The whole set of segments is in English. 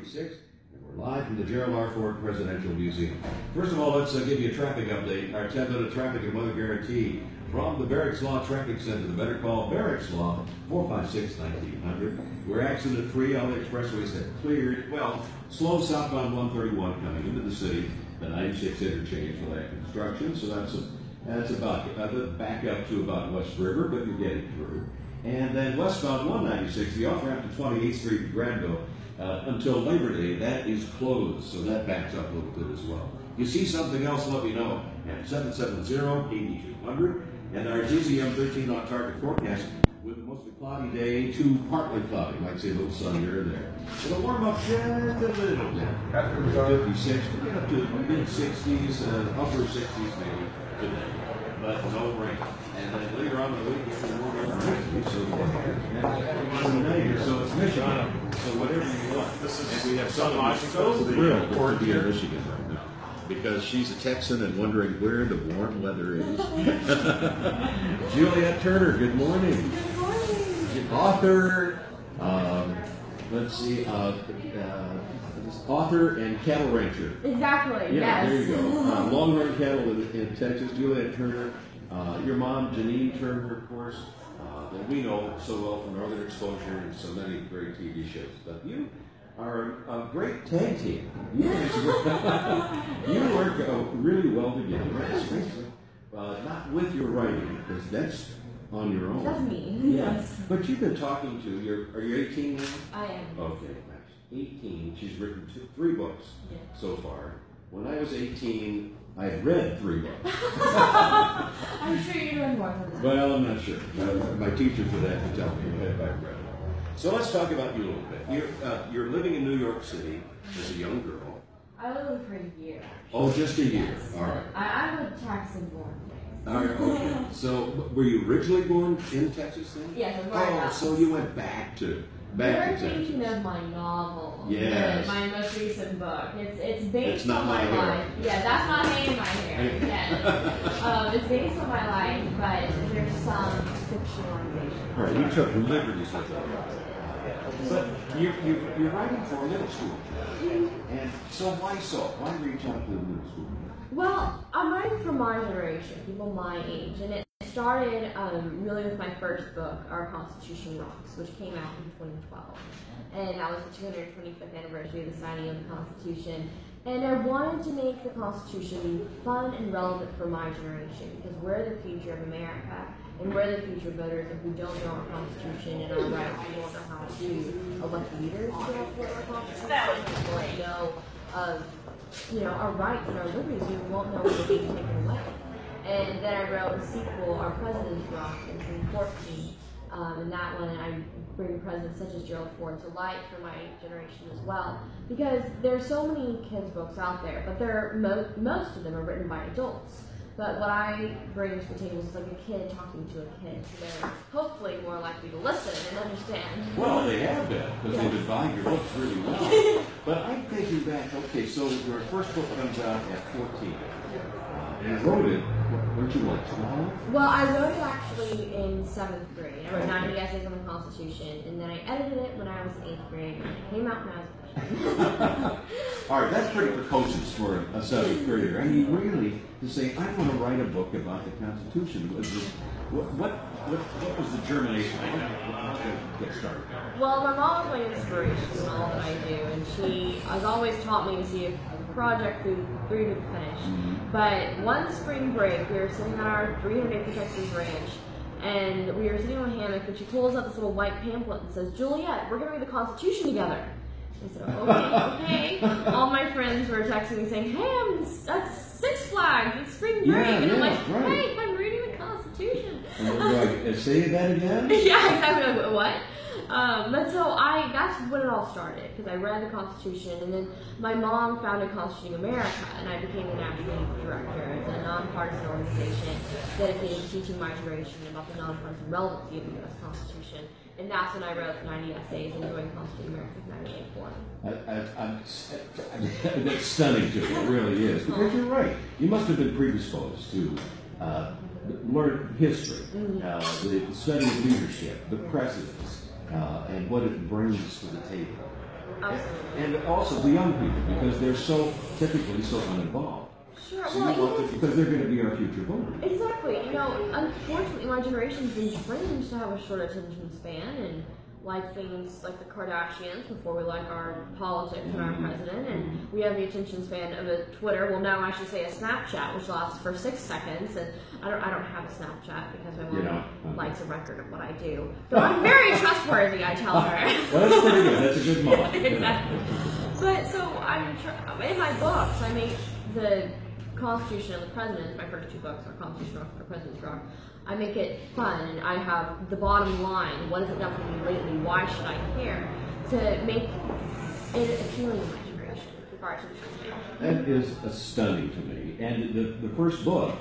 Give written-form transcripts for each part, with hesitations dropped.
46, and we're live from the Gerald R. Presidential Museum. First of all, let's give you a traffic update. Our 10-minute traffic and weather guarantee from the Barracks Law Traffic Center. The better call Barracks Law 456-1900. We're accident-free. All the expressways have cleared. Well, slow southbound 131 coming into the city. The 96 interchange for that construction. So that's about back up to about West River, but you're getting through. And then westbound 196, the off-ramp to 28th Street in Granville, until Labor Day, that is closed, so that backs up a little bit as well. If you see something else, let me know at 770-8200. And our GZM 13 target forecast with a mostly cloudy day to partly cloudy, might say a little sun here or there. It'll warm up just a little bit. After 56, we'll get up to mid-60s, upper 60s maybe today, but no rain. And then later on in the week, it's going to warm up to 60s, so it's Michigan. So whatever you want. And we have someone so thrilled to be in Michigan right now, because she's a Texan and wondering where the warm weather is. Juliette Turner, good morning. Good morning. Author, let's see, author and cattle rancher. Exactly, yeah, yes. There you go. Longhorn cattle in Texas. Juliette Turner. Your mom, Janine Turner, of course, that we know so well from Northern Exposure and so many great TV shows. But you are a great tag team. You work really well together. Not with your writing, because that's on your own. That's me. Yes. But you've been talking to are you 18 now? I am. Okay, nice. 18. She's written 3 books so far. When I was 18, I had read 3 books. I'm sure you're doing more than that. Well, I'm not sure. My teachers would have to tell me if I've read it. So let's talk about you a little bit. You're living in New York City as a young girl. I lived for a year. Oh, just a year. Yes. All right. I'm a Texan-born. All right, okay. So, were you originally born in Texas then? Yes, I'm born in so you went back to You're Texas. thinking of my novel. Yes. My most recent book. It's based It's not on my my hair. life. Yeah, that's not me in my hair. Yeah. It's based on my life, but there's some fictionalization. All right, you took liberties with that. But you're writing for a middle school. And so? Why reach out to the middle school? Well, I'm writing for my generation, people my age, and it started really with my first book, Our Constitution Rocks, which came out in 2012. And that was the 225th anniversary of the signing of the Constitution. And I wanted to make the Constitution fun and relevant for my generation, because we're the future of America, and we're the future voters. If we don't know our Constitution and our rights, we won't know how to elect leaders to uphold our Constitution. We won't know of our rights and our liberties. We won't know what we're being taken away. And then I wrote a sequel, Our President's Rock, in 2014. And that one, I bring presidents such as Gerald R to light for my generation as well. Because there's so many kids' books out there, but most of them are written by adults. But what I bring to the table is like a kid talking to a kid, so they're hopefully more likely to listen and understand. Well, they have been, because they've been buying your books really well. But I'm thinking back, okay, so your first book comes out at 14. You wrote it, weren't you like 12? Well, I wrote it actually in 7th grade. I wrote 90 essays on the Constitution, and then I edited it when I was in 8th grade, and it came out when I was a freshman. All right, that's pretty precocious for a 7th grader. I mean, really, to say, I want to write a book about the Constitution. What was the germination? How did it get started? Well, my mom was my inspiration in all that I do, and she has always taught me to see a project through to finish. But one spring break, we were sitting on our 300-acre Texas ranch, and we were sitting on a hammock, and she pulls out this little white pamphlet and says, "Juliette, we're going to read the Constitution together." I said, okay. All my friends were texting me saying, "Hey, that's Six Flags, it's spring break." And I'm like, "Hey, I'm reading the Constitution." And then like, say that again? Yeah, exactly. What? But so that's when it all started, because I read the Constitution, and then my mom founded Constituting America, and I became the national director. It's a nonpartisan organization dedicated to teaching my generation about the nonpartisan relevancy of the U.S. Constitution. And that's when I wrote 90 essays and joined Constituting America's 98 Forum. That's stunning to me, it really is. Because you're right. You must have been predisposed to learn history, the study of leadership, the presidents, and what it brings to the table. Absolutely. And also the young people, because they're so typically so uninvolved. Sure. So Well, because they're going to be our future voters. Exactly. You know, unfortunately, my generation's been trained to have a short attention span and like things like the Kardashians before we like our politics and our president, and we have the attention span of a Twitter. Well, now I should say a Snapchat, which lasts for 6 seconds, and I don't have a Snapchat because my mom likes a record of what I do. But I'm very trustworthy, I tell her. Well, that's pretty good. That's a good mom. Exactly. But so in my books, I make the Constitution of the President. My first 2 books are Constitution of the President's Rock. I make it fun, and I have the bottom line. What has it done for me lately? Why should I care? To make it appealing to my generation. That is stunning to me. And the first book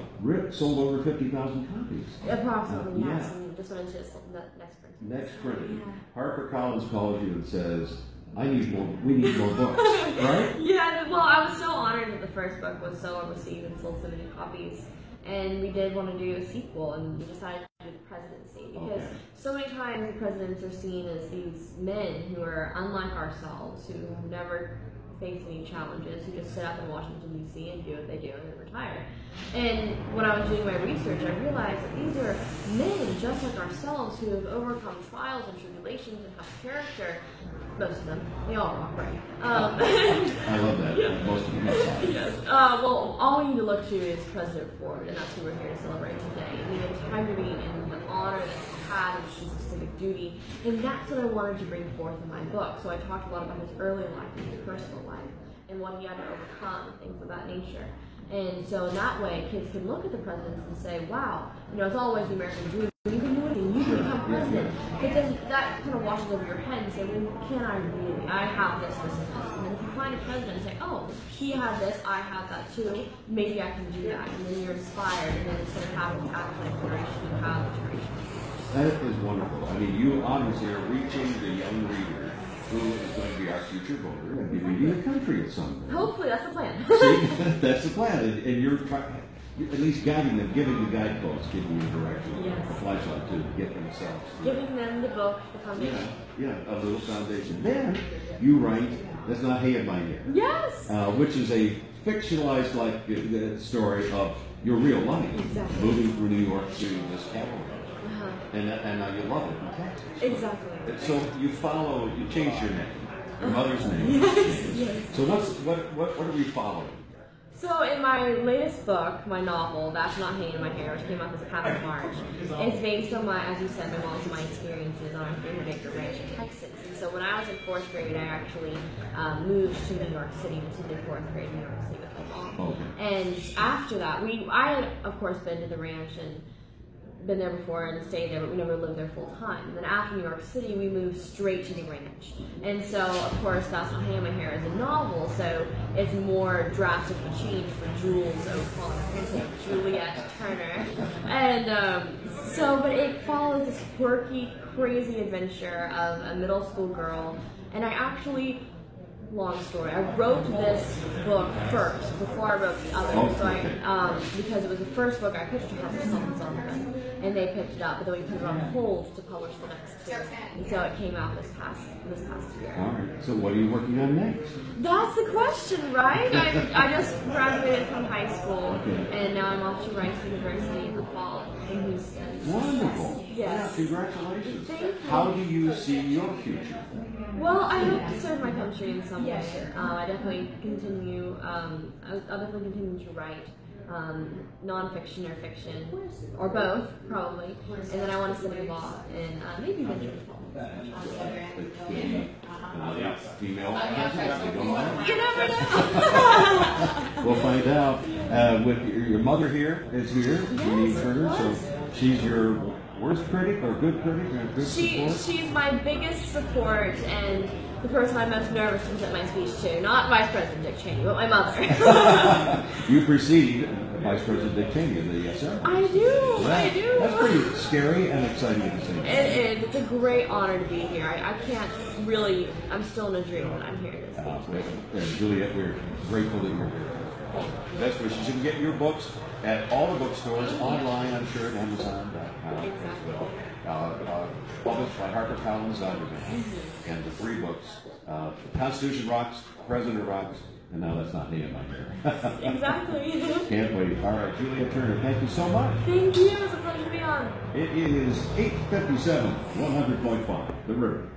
sold over 50,000 copies. Approximately, yes. And just went into the next print. Next printing. Yeah. HarperCollins calls you and says, we need more books, right? Yeah, well, I was so honored that the first book was so well received and sold so many copies. And we did want to do a sequel, and we decided to do the presidency because so many times the presidents are seen as these men who are unlike ourselves, who never face any challenges, who just sit up in Washington, D.C. and do what they do and then retire. And when I was doing my research, I realized that these are men just like ourselves who have overcome trials and tribulations and have character. Most of them. They all are, right? I love that. Yeah. Most of them. Yes. Well, all we need to look to is President Ford, and that's who we're here to celebrate today. And the integrity and the honor that he had and his civic duty. And that's what I wanted to bring forth in my book. So I talked a lot about his early life and his personal life and what he had to overcome and things of that nature. And so in that way, kids can look at the presidents and say, wow, it's always the American dream. You can do anything. You can become president. But then that kind of washes over your head and say, well, can I really? I have this, this, and this. And then if you find a president and say, oh, he had this, I have that too, maybe I can do that. And then you're inspired. And then instead of having this academic generation, you have a generation. That is wonderful. I mean, you obviously are reaching the young reader who is going to be our future voter and be leading the country at some point. Hopefully, that's the plan. See, that's the plan. And you're at least guiding them, giving the guideposts, giving them direction, a flashlight to get themselves. Giving them the book, the foundation. Yeah, a little foundation. Then you write, that's not hay in my hair. Yes! Which is a fictionalized story of your real life. Exactly. Moving from New York to this capital. And now you love it in Texas. Exactly. So you changed your name, your mother's name. Yes. So what are we following? So in my latest book, my novel, That's Not Hay in My Hair, which came out this past March, it's based on as you said, my experiences on our 300-acre ranch in Texas. And so when I was in 4th grade, I actually moved to New York City and attended 4th grade in New York City with my mom. And after that, I had, of course, been to the ranch and been there before and stayed there, but we never lived there full time. And then after New York City, we moved straight to the ranch. And so, of course, That's Not Hay in My Hair is a novel, so it's more drastically changed for Jules O'Connor, Juliette Turner. And but it follows this quirky, crazy adventure of a middle school girl. And I actually, long story, I wrote this book first before I wrote the other. So because it was the first book I pitched to her for Sultan's Songbird, and they picked it up, but then we put it on hold to publish the next 2. And so it came out this past year. All right. So what are you working on next? That's the question, right? I just graduated from high school, and now I'm off to Rice University in the fall in Houston. Wonderful. Yes. Yeah, congratulations. Thank you. How do you see your future? Well, I hope to serve my country in some way. I definitely continue. I'll definitely continue to write nonfiction or fiction, or both, probably. And then I want to study law and maybe venture Female president, you don't mind? You never know. We'll find out. With your mother here is here, Juliette Turner. So she's your worst critic or good critic or good support? She's my biggest support and the person I'm most nervous to present my speech to. Not Vice President Dick Cheney, but my mother. You precede Vice President Dick Cheney in the ceremony. I do. I do. That's pretty scary and exciting at the same time. It is. It's a great honor to be here. I can't really. I'm still in a dream when I'm here to speak. Juliette, we're grateful that you're here. Best wishes. You can get your books at all the bookstores, online, I'm sure, at Amazon.com. Exactly. Published by HarperCollins Underground. And the 3 books, Constitution Rocks, President Rocks, and now that's not me in my hair. Exactly. Can't wait. All right, Juliette Turner, thank you so much. Thank you. It was a pleasure to be on. It is 8:57, 100.5, The River.